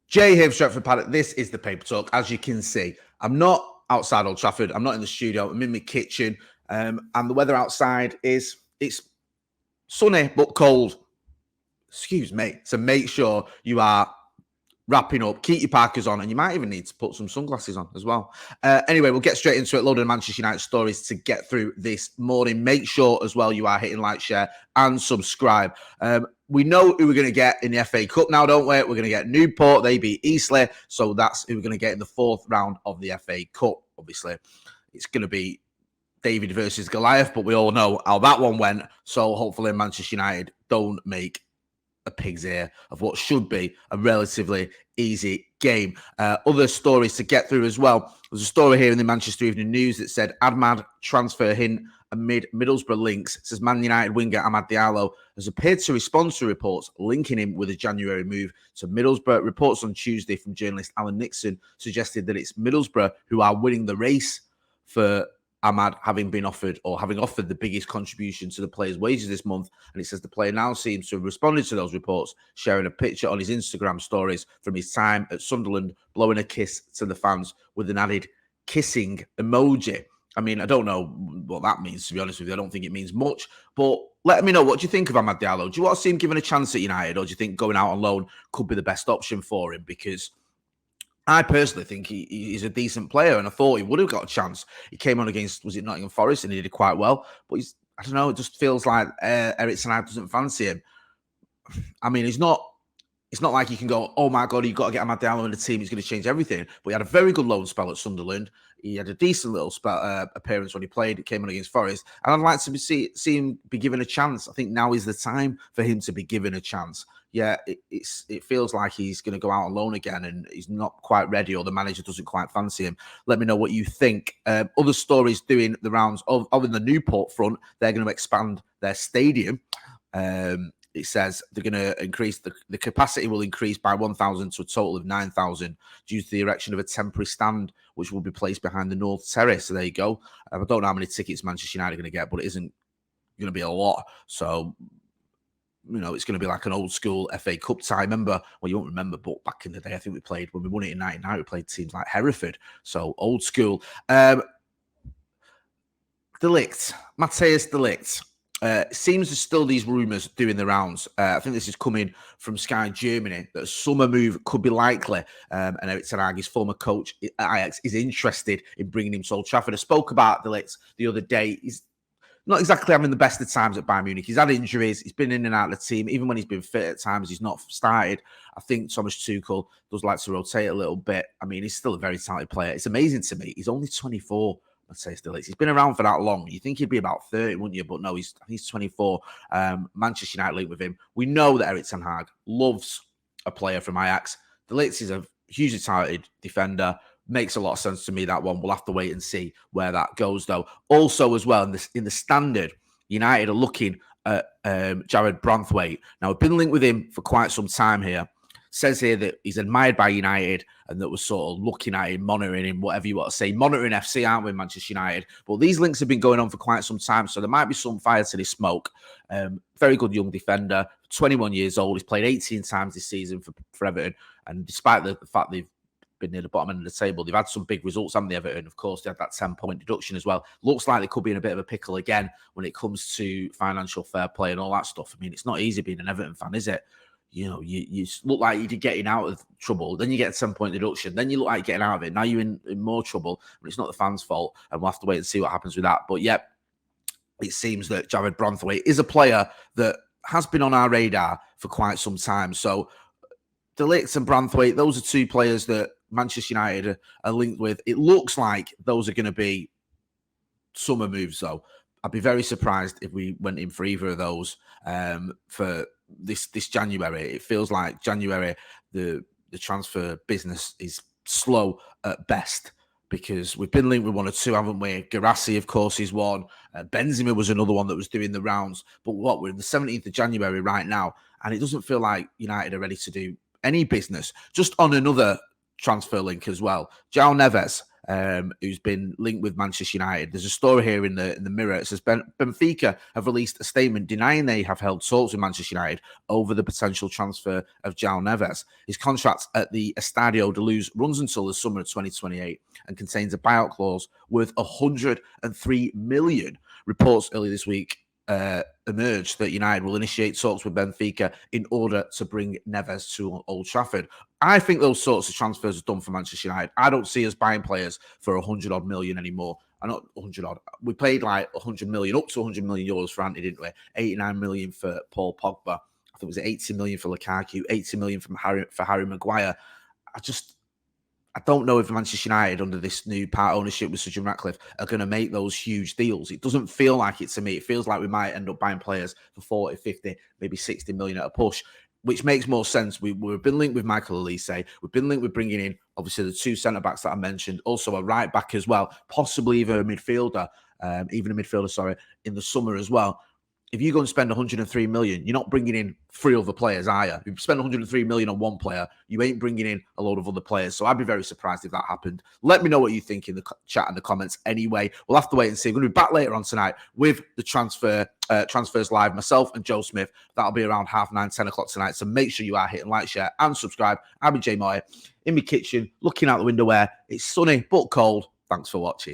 Jay here from Stretford, Paddock. This is the Paper Talk. As you can see, I'm not outside Old Trafford. I'm not in the studio. I'm in my kitchen. And the weather outside it's sunny but cold. Excuse me. So make sure you are wrapping up, keep your parkers on, and you might even need to put some sunglasses on as well. Anyway, we'll get straight into it. A load of Manchester United stories to get through this morning. Make sure as well you are hitting like, share, and subscribe. We know who we're going to get in the FA Cup now, don't we? We're going to get Newport. They beat Eastleigh. So that's who we're going to get in the fourth round of the FA Cup. Obviously, it's going to be David versus Goliath, but we all know how that one went. So hopefully Manchester United don't make a pig's ear of what should be a relatively easy game. Other stories to get through as well. There's a story here in the Manchester Evening News that said Ahmad transfer hint amid Middlesbrough links. It says Man United winger Amad Diallo has appeared to respond to reports linking him with a January move to Middlesbrough. Reports on Tuesday from journalist Alan Nixon suggested that it's Middlesbrough who are winning the race for Ahmad having offered the biggest contribution to the player's wages this month. And it says the player now seems to have responded to those reports, sharing a picture on his Instagram stories from his time at Sunderland, blowing a kiss to the fans with an added kissing emoji. I mean, I don't know what that means, to be honest with you. I don't think it means much. But let me know, what do you think of Amad Diallo? Do you want to see him given a chance at United, or do you think going out on loan could be the best option for him? Because I personally think he's a decent player, and I thought he would have got a chance. He came on against, was it Nottingham Forest, and he did quite well. But I don't know, it just feels like Erik doesn't fancy him. I mean, it's not like you can go, oh my God, you've got to get Amad Diallo in the team, he's going to change everything. But he had a very good loan spell at Sunderland. He had a decent little appearance when he played. It came on against Forest. And I'd like to see him be given a chance. I think now is the time for him to be given a chance. Yeah, it feels like he's going to go out on loan again and he's not quite ready, or the manager doesn't quite fancy him. Let me know what you think. Other stories doing the rounds of in the Newport front, they're going to expand their stadium. It says they're going to increase the capacity will increase by 1,000 to a total of 9,000 due to the erection of a temporary stand, which will be placed behind the North Terrace. So there you go. I don't know how many tickets Manchester United are going to get, but it isn't going to be a lot. So, you know, it's going to be like an old school FA Cup tie. Remember, well, you won't remember, but back in the day, I think when we won it in 99, we played teams like Hereford. So old school. De Ligt, Matthjis De Ligt. Seems there's still these rumours doing the rounds. I think this is coming from Sky Germany, that a summer move could be likely. And Erik Ten Hag, his former coach at Ajax, is interested in bringing him to Old Trafford. I spoke about De Ligt the other day. He's not exactly having the best of times at Bayern Munich. He's had injuries. He's been in and out of the team. Even when he's been fit at times, he's not started. I think Thomas Tuchel does like to rotate a little bit. I mean, he's still a very talented player. It's amazing to me. He's only 24. I'd say still is. He's been around for that long. You think he'd be about 30, wouldn't you? But no, he's 24. Manchester United linked with him. We know that Erik Ten Hag loves a player from Ajax. De Ligt is a hugely talented defender. Makes a lot of sense to me, that one. We'll have to wait and see where that goes, though. Also, as well, in the standard, United are looking at Jared Branthwaite. Now, I've been linked with him for quite some time here. Says here that he's admired by United and that we're sort of looking at him, monitoring him, whatever you want to say. Monitoring FC, aren't we, Manchester United? But these links have been going on for quite some time, so there might be some fire to this smoke. Very good young defender, 21 years old. He's played 18 times this season for Everton. And despite the fact they've been near the bottom end of the table, they've had some big results, haven't they, Everton? Of course, they had that 10-point deduction as well. Looks like they could be in a bit of a pickle again when it comes to financial fair play and all that stuff. I mean, it's not easy being an Everton fan, is it? You know, you look like you're getting out of trouble. Then you get a 10-point deduction. Then you look like getting out of it. Now you're in more trouble. But it's not the fans' fault. And we'll have to wait and see what happens with that. But, yeah, it seems that Jared Branthwaite is a player that has been on our radar for quite some time. So, De Ligt and Branthwaite, those are two players that Manchester United are linked with. It looks like those are going to be summer moves, though. I'd be very surprised if we went in for either of those for this January. It feels like January, the transfer business is slow at best because we've been linked with one or two, haven't we? Garassi, of course, is one. Benzema was another one that was doing the rounds. But we're in the 17th of January right now, and it doesn't feel like United are ready to do any business. Just on another transfer link as well, João Neves. who's been linked with Manchester United. There's a story here in the Mirror. It says Benfica have released a statement denying they have held talks with Manchester United over the potential transfer of João Neves. His contract at the Estadio de Luz runs until the summer of 2028 and contains a buyout clause worth 103 million. Reports earlier this week emerged that United will initiate talks with Benfica in order to bring Neves to Old Trafford. I think those sorts of transfers are done for Manchester United. I don't see us buying players for 100 odd million anymore. Not 100 odd. We paid like 100 million, up to 100 million euros for Anthony, didn't we? 89 million for Paul Pogba. I think it was 80 million for Lukaku, 80 million for Harry Maguire. I don't know if Manchester United, under this new part ownership with Sir Jim Ratcliffe, are going to make those huge deals. It doesn't feel like it to me. It feels like we might end up buying players for 40, 50, maybe 60 million at a push, which makes more sense. We've been linked with Michael Elise. We've been linked with bringing in, obviously, the two centre-backs that I mentioned, also a right-back as well, possibly even a midfielder, in the summer as well. If you go and spend 103 million, you're not bringing in 3 other players, are you? If you spend 103 million on one player, you ain't bringing in a load of other players. So I'd be very surprised if that happened. Let me know what you think in the chat and the comments anyway. We'll have to wait and see. We're going to be back later on tonight with the transfers live, myself and Joe Smith. That'll be around 9:30, 10 o'clock tonight. So make sure you are hitting like, share and subscribe. I'll be J Motty in my kitchen, looking out the window where it's sunny but cold. Thanks for watching.